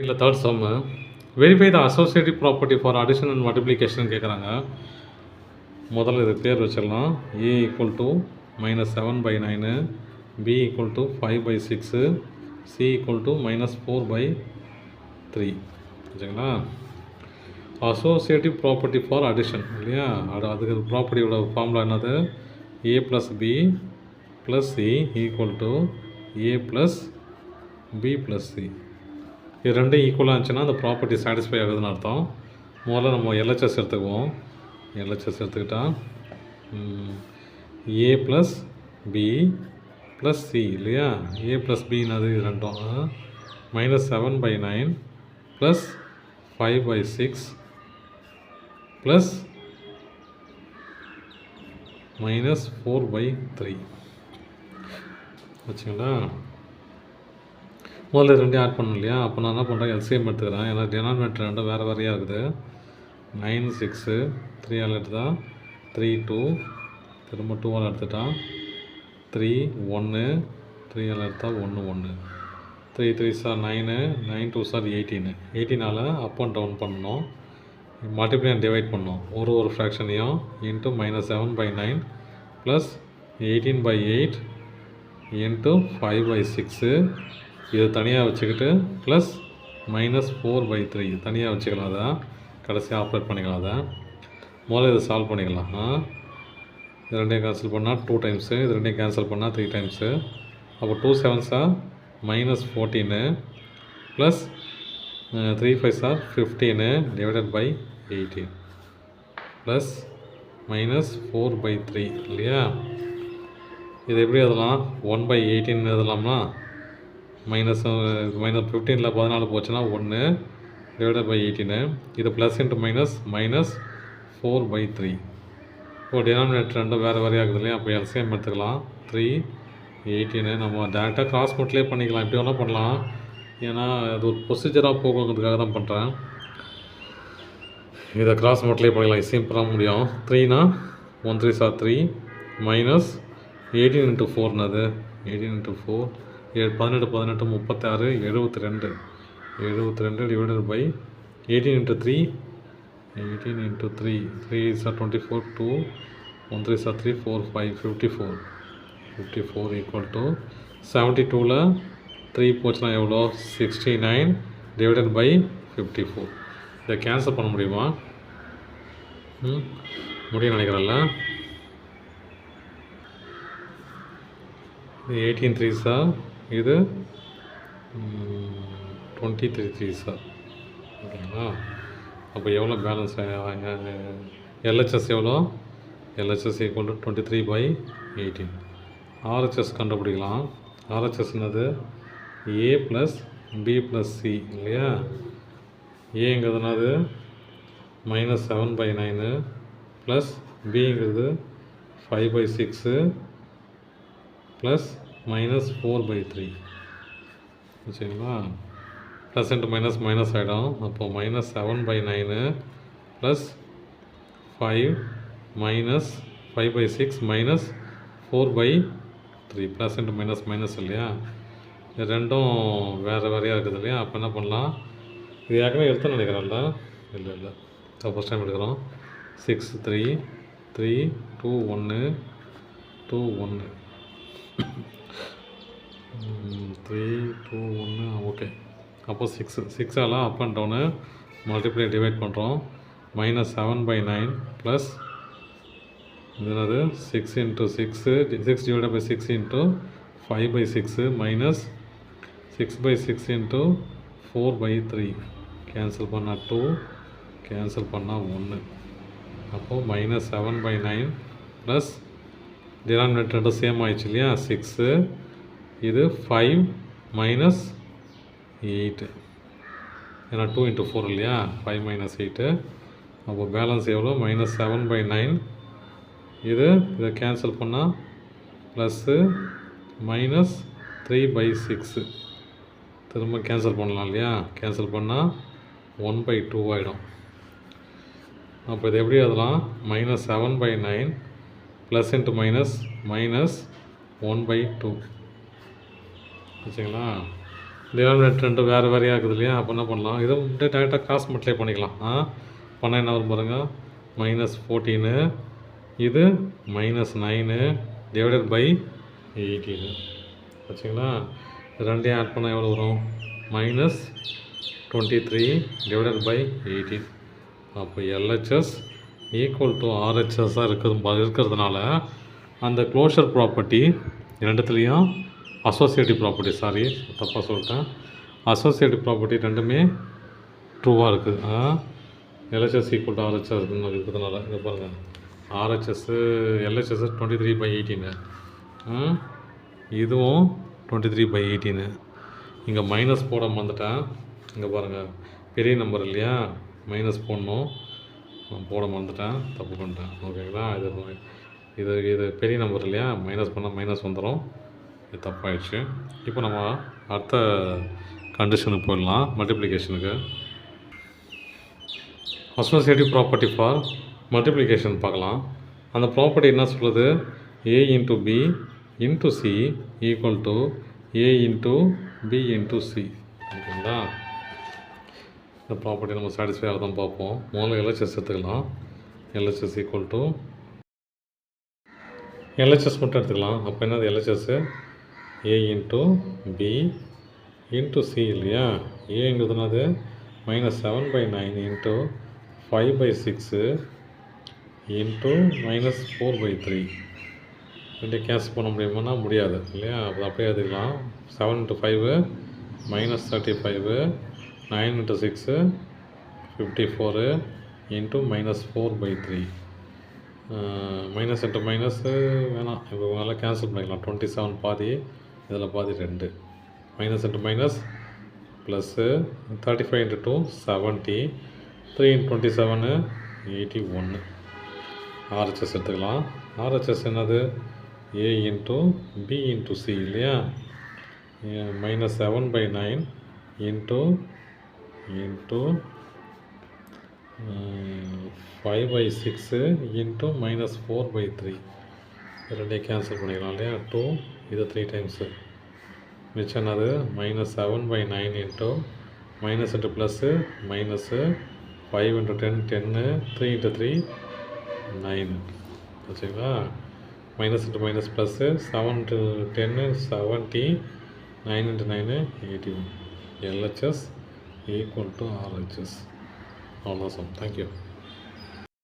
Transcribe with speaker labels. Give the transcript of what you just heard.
Speaker 1: இல்லை third sum verify the associative property for addition and multiplication கேட்குறாங்க. முதல்ல இது பேர் வச்சிடலாம். A equal to -7/9, B equal to 5/6, C equal to -4/3. சரிங்களா? அசோசியேட்டிவ் ப்ராப்பர்ட்டி ஃபார் அடிஷன் இல்லையா? அதுக்கு ப்ராப்பர்ட்டியோட ஃபார்முலா என்னது? A plus B plus C equal to A plus B plus C. இது ரெண்டும் ஈக்குவலாக இருந்துச்சுன்னா அந்த ப்ராப்பர்ட்டி சாட்டிஸ்ஃபை ஆகுதுன்னு அர்த்தம். முதல்ல நம்ம எல்ஹெச்எஸ் எடுத்துக்குவோம். எல்ஹெச்எஸ் எடுத்துக்கிட்டால் ஏ ப்ளஸ் பி ப்ளஸ் சி இல்லையா? ஏ ப்ளஸ் பின்னது இது ரெண்டும் -7/9 ப்ளஸ் 5/6 ப்ளஸ் -4/3 வச்சுங்களா? முதல்ல ரெண்டையும் ஆட் பண்ணணும் இல்லையா? அப்போ நான் என்ன பண்ணுறேன், எல்சிஎம் எடுத்துக்கிறேன். ஏன்னா டினாமினேட்டர் ரெண்டும் வேறு வேறையாக இருக்குது. 9 6 3 ஆல் எடுத்தால் 3 2, திரும்ப 2 ஆல் எடுத்துட்டால் 3 1, 3 ஆல் எடுத்தால் 1 1, 3 3 சார் 9, 9 2 சார் 18. 18ஆல் அப் அண்ட் டவுன் பண்ணணும், மல்டிப்ளை அண்ட் டிவைட் பண்ணணும். ஒரு ஃப்ராக்ஷனையும் இன்ட்டு -7/9 ப்ளஸ் 18/8 இன்ட்டு 5/6 இது தனியாக வச்சுக்கிட்டு ப்ளஸ் -4/3 தனியாக வச்சுக்கலாம். அதை கடைசியாக ஆப்ரேட் பண்ணிக்கலாம். அதை முதல்ல இதை சால்வ் பண்ணிக்கலாம். இது ரெண்டையும் கேன்சல் பண்ணால் 2 டைம்ஸு, இது ரெண்டையும் கேன்சல் பண்ணால் 3 டைம்ஸு. அப்போ 2 7s -14 plus 3 5s 15 divided by 18 plus -4/3 இல்லையா? இது எப்படி எழுதலாம்? 1/18 எழுதலாமா? -15ல் 14 போச்சுன்னா 1 டிவைடட் பை 18. இது ப்ளஸ் இன்ட்டு -4/3. இப்போ டினாமினேட்டர் ரெண்டும் வேறு வேறையாக இருக்குது இல்லையா? அப்போ எல்சிஎம் எடுத்துக்கலாம். 3 18 நம்ம டேரெக்டாக கிராஸ் மல்டிப்ளை பண்ணிக்கலாம். இப்படி வேணால் பண்ணலாம். ஏன்னா அது ஒரு ப்ரொசீஜராக போகுங்கிறதுக்காக தான் பண்ணுறேன். இதை கிராஸ் மல்டிப்ளை பண்ணிக்கலாம், சிம்பிளாக முடியும். 3னா 1 3 sir 3 -18 × 4 18 × 4 18 18 36 72 72 divided by 18 × 3 18 × 3 3 sir 24 2 1 3 sir 3 4 5 54 equal to 72ல் 3 போச்சுன்னா எவ்வளோ? 69 டிவைடட் பை 54. இதை கேன்சல் பண்ண முடியுமா? முடியும் நினைக்கிறேன்ல. 18 3 சார், இது 23 3 சார். ஓகேங்களா? அப்போ எவ்வளோ பேலன்ஸ்? எல்ஹெச்எஸ் எவ்வளோ? LHS equal to 23/18. ஆர்ஹெச்எஸ் கண்டுபிடிக்கலாம். ஆர்ஹெச்எஸ் என்னது? A plus B plus C இல்லையா? ஏங்கிறதுனாது -7/9 ப்ளஸ் பிங்கிறது 5/6 ப்ளஸ் -4/3 சரிங்களா? ப்ளஸ் இன்ட்டு மைனஸ் ஆகிடும். அப்போது -7/9 ப்ளஸ் 5 -5/6 -4/3 ப்ளஸ் இன்ட்டு மைனஸ் இல்லையா? இது ரெண்டும் வேறு வேறையாக இருக்குது இல்லையா? அப்போ என்ன பண்ணலாம்? இது ஏற்கனவே எடுத்து நினைக்கிறேன்ல. இல்லை ஃபஸ்ட் டைம் எடுக்கிறோம். 6 3 3 2 1 2 1 3 2 1 ஓகே. அப்போது 6ஆல் up and down multiply divide பண்ணுறோம். -7/9 ப்ளஸ் என்னது 6 × 6 6 divided by 6 into 5/6 minus 6/6 into 4/3 cancel பண்ணால் 2 கேன்சல் பண்ணால் 1. அப்போது -7/9 ப்ளஸ் டினாமினேட்டர் சேம் ஆயிடுச்சு இல்லையா? 6 இது 5 -8 ஏன்னா 2 × 4 இல்லையா? 5 -8. அப்போ பேலன்ஸ் எவ்வளோ? -7/9. இதை கேன்சல் பண்ணால் ப்ளஸ்ஸு -3/6 திரும்ப கேன்சல் பண்ணலாம் இல்லையா? கேன்சல் பண்ணால் 1/2 ஆகிடும். அப்போ இது எப்படி எழுதலாம்? -7/9 ப்ளஸ் இன்ட்டு -1/2 வச்சுங்களா? டினாமினேட்டர் ரெண்டும் வேறு வேறையாக இருக்குது இல்லையா? அப்போ என்ன பண்ணலாம், இதை வந்து டேரெக்டாக கிராஸ் மல்டிப்ளை பண்ணிக்கலாம். பண்ணால் என்ன வரும் பாருங்கள், -14 இது -9 டிவைடட் பை 18 வச்சுங்களா. ரெண்டையும் ஆட் பண்ணால் எவ்வளோ வரும், -23 டிவைடட் பை 18. அப்போ LHS ஈக்குவல் டு RHSஸாக இருக்கிறதுனால அந்த க்ளோஷர் ப்ராப்பர்ட்டி ரெண்டுத்துலேயும் அசோசியேட்டிவ் ப்ராப்பர்ட்டி, சாரி தப்பாக சொல்லிட்டேன், அசோசியேட்டிவ் ப்ராப்பர்ட்டி ரெண்டுமே ட்ரூவாக இருக்குது. LHS ஈக்குவல் டு RHS இருக்கிறதுனால இங்கே பாருங்கள், LHS 23/18, இதுவும் 23/18. இங்கே மைனஸ் போட மறந்துட்டேன். இங்கே பாருங்கள், பெரிய நம்பர் இல்லையா, மைனஸ் போடணும், போட மறந்துட்டேன், தப்பு பண்ணிட்டேன். ஓகேங்களா, இது பெரிய நம்பர் இல்லையா, மைனஸ் பண்ணால் மைனஸ் வந்துடும், இது தப்பாயிடுச்சு. இப்போ நம்ம அடுத்த கண்டிஷனுக்கு போயிடலாம், மல்டிப்ளிகேஷனுக்கு. அசோசியேட்டிவ் ப்ராப்பர்ட்டி ஃபார் மல்டிப்ளிகேஷன் பார்க்கலாம். அந்த ப்ராப்பர்ட்டி என்ன சொல்லுது, A into B into C equal to A into B into C. ஓகேங்களா, இந்த ப்ராப்பர்ட்டி நம்ம சாட்டிஸ்ஃபை ஆகுதான் பார்ப்போம். முதல்ல LHS எடுத்துக்கலாம். LHS ஈக்குவல் டு LHS மட்டும் எடுத்துக்கலாம். அப்போ என்னது, LHS A into B into C இல்லையா. ஏங்கிறதுனாது -7/9 இன்ட்டு 5/6 இன்ட்டு -4/3. ரெண்டு கேன்சல் பண்ண முடியுமானா முடியாது இல்லையா, அது அப்படியே எடுத்துக்கலாம். 7 × 5 -35, 9 × 6 54 இன்ட்டு -4/3. மைனஸ் இன்ட்டு மைனஸ் வேணாம், இப்போ நல்லா கேன்சல் பண்ணிக்கலாம். 27 பாதி, இதில் பாதி 2, minus into minus plus 35 × 2 70, 3 × 27 81. RHS எடுத்துக்கலாம். RHS என்னது, A into B into C இல்லையா. -7/9 இன்ட்டு 5/6 இன்ட்டு -4/3. ரெண்டையும் கேன்சல் பண்ணிக்கலாம் இல்லையா. 2 இது 3 டைம்ஸு, மிச்சம் என்னது, -7/9 into minus into plus minus 5 × 10 10, 3 × 3 9 வச்சுங்களா. Minus into minus plus 7 × 10 70, 9 × 9 81. LHS equal to RHS. அவ்வளோதான் சார், தேங்க்யூ.